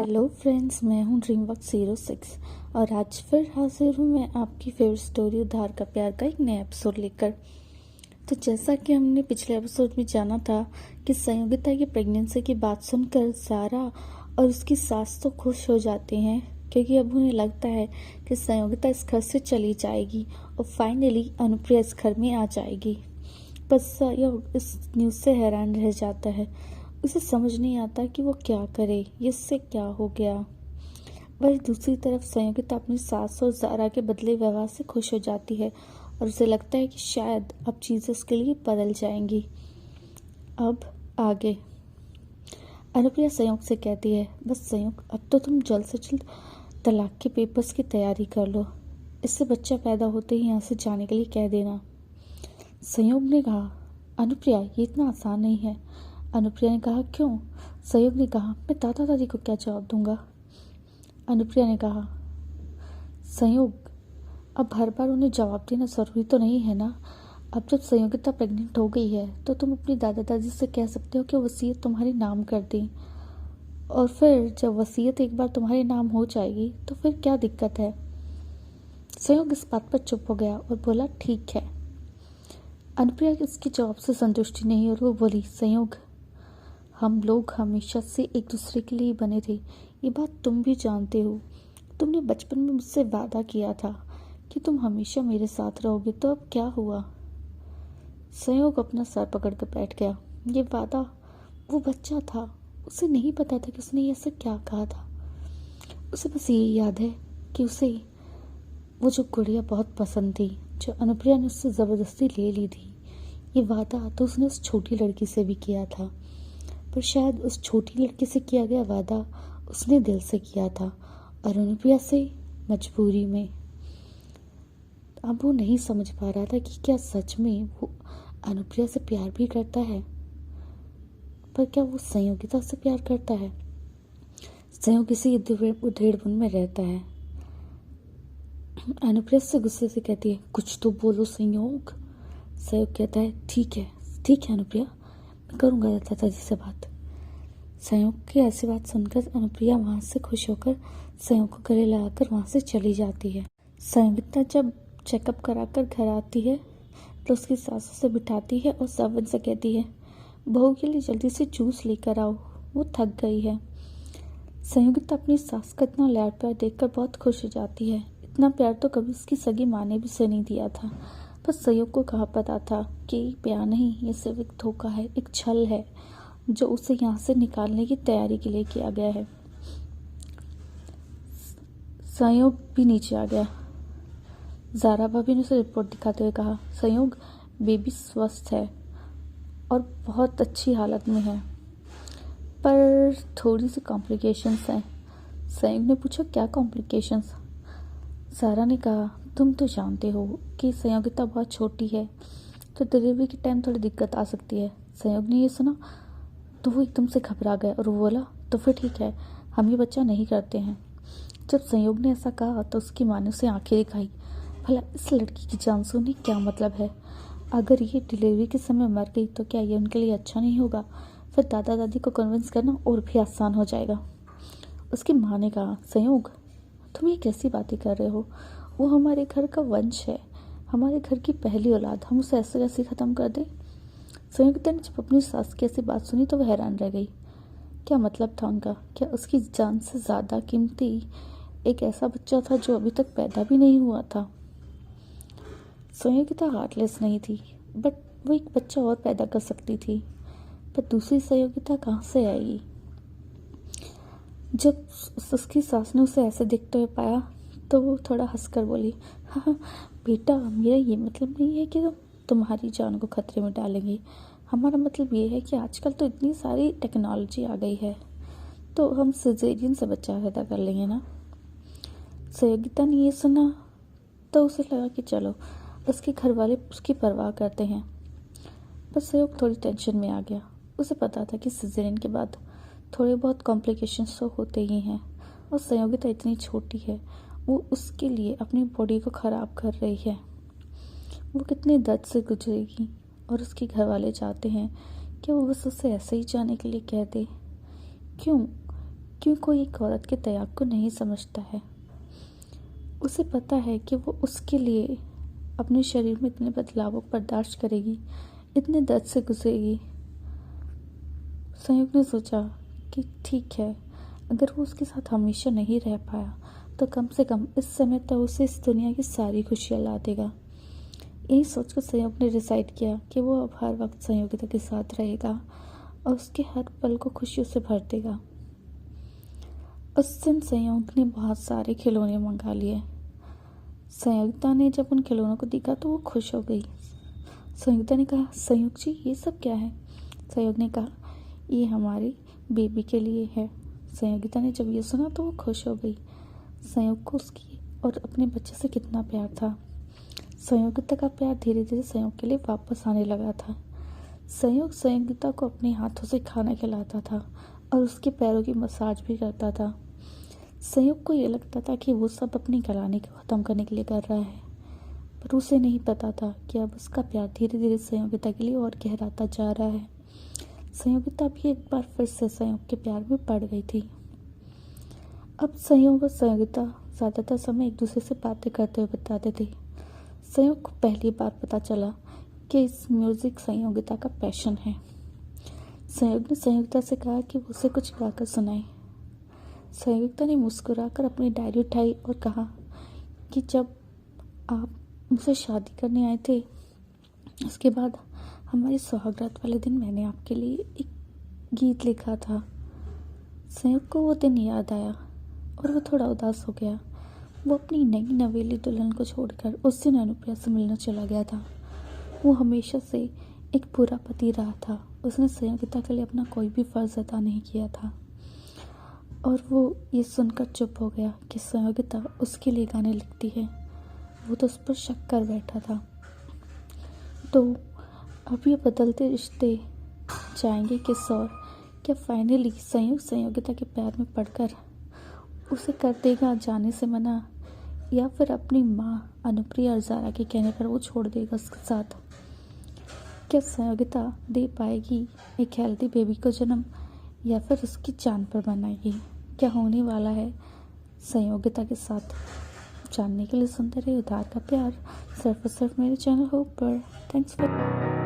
Hello friends, मैं हूँ Dreamwork 06 और आज फिर हाजिर हूँ मैं आपकी फेवरेट स्टोरी उधार का प्यार का एक नया एपिसोड लेकर। तो जैसा कि हमने पिछले एपिसोड में जाना था कि संयोगिता की प्रेगनेंसी की बात सुनकर ज़ारा और उसकी सास तो खुश हो जाते हैं क्योंकि अब उन्हें लगता है कि संयोगिता इस घर से चली जाएगी और फाइनली अनुप्रिया इस घर में आ जाएगी। बस संयोग इस न्यूज़ से हैरान रह जाता है। उसे समझ नहीं आता कि वो क्या करे, ये इससे क्या हो गया। वहीं दूसरी तरफ संयोगिता अपनी सास और ज़ारा के बदले व्यवहार से खुश हो जाती है और उसे लगता है कि शायद अब चीज़ें उसके लिए बदल जाएंगी। अब आगे अनुप्रिया संयोग से कहती है, बस संयोग, अब तो तुम जल्द से जल्द तलाक के पेपर्स की तैयारी कर लो। इससे बच्चा पैदा होते ही यहाँ से जाने के लिए कह देना। संयोग ने कहा, अनुप्रिया ये इतना आसान नहीं है। अनुप्रिया ने कहा, क्यों? संयोग ने कहा, मैं दादा दादी को क्या जवाब दूंगा? अनुप्रिया ने कहा, संयोग अब हर बार उन्हें जवाब देना ज़रूरी तो नहीं है ना। अब जब संयोगिता प्रेग्नेंट हो गई है तो तुम अपनी दादा दादी से कह सकते हो कि वसीयत तुम्हारे नाम कर दें, और फिर जब वसीयत एक बार तुम्हारे नाम हो जाएगी तो फिर क्या दिक्कत है। संयोग इस बात पर चुप हो गया और बोला, ठीक है। अनुप्रिया इसके जवाब से संतुष्टि नहीं और वो बोली, संयोग हम लोग हमेशा से एक दूसरे के लिए बने थे, ये बात तुम भी जानते हो। तुमने बचपन में मुझसे वादा किया था कि तुम हमेशा मेरे साथ रहोगे, तो अब क्या हुआ? संयोग अपना सर पकड़ कर बैठ गया। ये वादा, वो बच्चा था, उसे नहीं पता था कि उसने ऐसा क्या कहा था। उसे बस ये याद है कि उसे वो जो गुड़िया बहुत पसंद थी जो अनुप्रिया ने उससे ज़बरदस्ती ले ली थी। ये वादा तो उसने उस छोटी लड़की से भी किया था, पर शायद उस छोटी लड़की से किया गया वादा उसने दिल से किया था और अनुप्रिया से मजबूरी में। अब वो नहीं समझ पा रहा था कि क्या सच में वो अनुप्रिया से प्यार भी करता है, पर क्या वो संयोगिता से प्यार करता है। संयोग इसी उधेड़बुन में रहता है। अनुप्रिया से गुस्से से कहती है, कुछ तो बोलो संयोग। संयोग कहता है, ठीक है अनुप्रिया, मैं करूँगा दादाजी से बात। संयोग की ऐसी बात सुनकर अनुप्रिया वहाँ से खुश होकर संयोग को गले लगाकर वहाँ से चली जाती है। संयोगिता जब चेकअप कराकर घर आती है तो उसकी सासू से बिठाती है और सर्वेंट से कहती है, बहू के लिए जल्दी से जूस लेकर आओ, वो थक गई है। संयोगिता अपनी सास का इतना लाड प्यार देखकर बहुत खुश हो जाती है। इतना प्यार तो कभी उसकी सगी माँ ने भी उसे नहीं दिया था। पर संयोग को कहाँ पता था कि प्यार नहीं, ये सिर्फ एक धोखा है, एक छल है जो उसे यहाँ से निकालने की तैयारी के लिए किया गया है। संयोग भी नीचे आ गया। ज़ारा भाभी ने उसे रिपोर्ट दिखाते हुए कहा, संयोग बेबी स्वस्थ है और बहुत अच्छी हालत में है, पर थोड़ी सी कॉम्प्लिकेशंस हैं। संयोग ने पूछा, क्या कॉम्प्लिकेशंस? ज़ारा ने कहा, तुम तो जानते हो कि संयोगिता बहुत छोटी है तो डिलीवरी के टाइम थोड़ी दिक्कत आ सकती है। संयोग ने ये सुना तो वो एकदम से घबरा गया और वो बोला, तो फिर ठीक है, हम ये बच्चा नहीं करते हैं। जब संयोग ने ऐसा कहा तो उसकी माँ ने उसे आंखें दिखाई। भला इस लड़की की जान से उन्हें क्या मतलब है? अगर ये डिलीवरी के समय मर गई तो क्या ये उनके लिए अच्छा नहीं होगा? फिर दादा दादी को कन्विंस करना और भी आसान हो जाएगा। उसकी माँ ने कहा, संयोग तुम ये कैसी बातें कर रहे हो? वो हमारे घर का वंश है, हमारे घर की पहली औलाद, हम उसे ऐसे कैसे ख़त्म कर दें? संयोगिता ने जब अपनी सास की ऐसी बात सुनी तो वह हैरान रह गई। क्या मतलब था उनका? क्या उसकी जान से ज़्यादा कीमती एक ऐसा बच्चा था जो अभी तक पैदा भी नहीं हुआ था? संयोगिता हार्टलेस नहीं थी, बट वो एक बच्चा और पैदा कर सकती थी। पर दूसरी संयोगिता कहाँ से आएगी? जब उसकी सास ने उसे ऐसे देखते हुए पाया तो वो थोड़ा हंसकर बोली, हाँ बेटा, मेरा ये मतलब नहीं है कि तुम्हारी जान को खतरे में डालेंगे। हमारा मतलब ये है कि आजकल तो इतनी सारी टेक्नोलॉजी आ गई है तो हम सिजेरियन से बच्चा पैदा कर लेंगे ना। संयोगिता ने ये सुना तो उसे लगा कि चलो उसके घर वाले उसकी परवाह करते हैं। पर संयोग थोड़ी टेंशन में आ गया। उसे पता था कि सिजेरियन के बाद थोड़े बहुत कॉम्प्लिकेशंस तो होते ही हैं और संयोगिता इतनी छोटी है, वो उसके लिए अपनी बॉडी को ख़राब कर रही है। वो कितने दर्द से गुजरेगी और उसके घर वाले चाहते हैं कि वो बस उसे ऐसे ही जाने के लिए कह दे। क्यों? क्यों कोई एक औरत के त्याग को नहीं समझता है। उसे पता है कि वो उसके लिए अपने शरीर में इतने बदलावों को बर्दाश्त करेगी, इतने दर्द से गुजरेगी। संयोग ने सोचा कि ठीक है, अगर वो उसके साथ हमेशा नहीं रह पाया तो कम से कम इस समय तक उसे इस दुनिया की सारी खुशियाँ ला देगा। यही सोचकर संयोग ने डिसाइड किया कि वो अब हर वक्त संयोगिता के साथ रहेगा और उसके हर पल को खुशियों से भर देगा। उस दिन संयोग ने बहुत सारे खिलौने मंगा लिए। संयोगिता ने जब उन खिलौनों को देखा तो वो खुश हो गई। संयोगिता ने कहा, संयोग जी ये सब क्या है? संयोग ने कहा, ये हमारी बेबी के लिए है। संयोगिता ने जब ये सुना तो वो खुश हो गई। संयोग को उसकी और अपने बच्चे से कितना प्यार था। संयोगिता का प्यार धीरे धीरे संयोग के लिए वापस आने लगा था। संयोग संयोगिता को अपने हाथों से खाना खिलाता था और उसके पैरों की मसाज भी करता था। संयोग को ये लगता था कि वो सब अपनी कहानी को ख़त्म करने के लिए कर रहा है, पर उसे नहीं पता था कि अब उसका प्यार धीरे धीरे संयोगिता के लिए और गहराता जा रहा है। संयोगिता भी एक बार फिर से संयोग के प्यार में पड़ गई थी। अब संयोग और संयोगिता ज़्यादातर समय एक दूसरे से बातें करते हुए बिताते थे। संयोग को पहली बार पता चला कि इस म्यूज़िक संयोगिता का पैशन है। संयोग ने संयोगिता से कहा कि वो उसे कुछ गाकर सुनाए। संयोगिता ने मुस्कुराकर अपनी डायरी उठाई और कहा कि जब आप मुझसे शादी करने आए थे, उसके बाद हमारी सुहागरात वाले दिन मैंने आपके लिए एक गीत लिखा था। संयोग को वो दिन याद आया और वो थोड़ा उदास हो गया। वो अपनी नई नवेली दुल्हन को छोड़कर उस दिन अनुप्रिया से मिलने चला गया था। वो हमेशा से एक बुरा पति रहा था। उसने संयोगिता के लिए अपना कोई भी फर्ज अदा नहीं किया था और वो ये सुनकर चुप हो गया कि संयोगिता उसके लिए गाने लिखती है। वो तो उस पर शक कर बैठा था। तो अब ये बदलते रिश्ते जाएंगे किस ओर? क्या फाइनली संयोग संयोगिता के प्यार में पड़कर उसे कर देगा जाने से मना, या फिर अपनी माँ अनुप्रिया और ज़ारा के कहने पर वो छोड़ देगा उसके साथ? क्या संयोगिता दे पाएगी एक हेल्दी बेबी को जन्म, या फिर उसकी जान पर बनाएगी? क्या होने वाला है संयोगिता के साथ? जानने के लिए सुनते रहिए उधार का प्यार सिर्फ और सिर्फ मेरे चैनल होप पर। Thanks for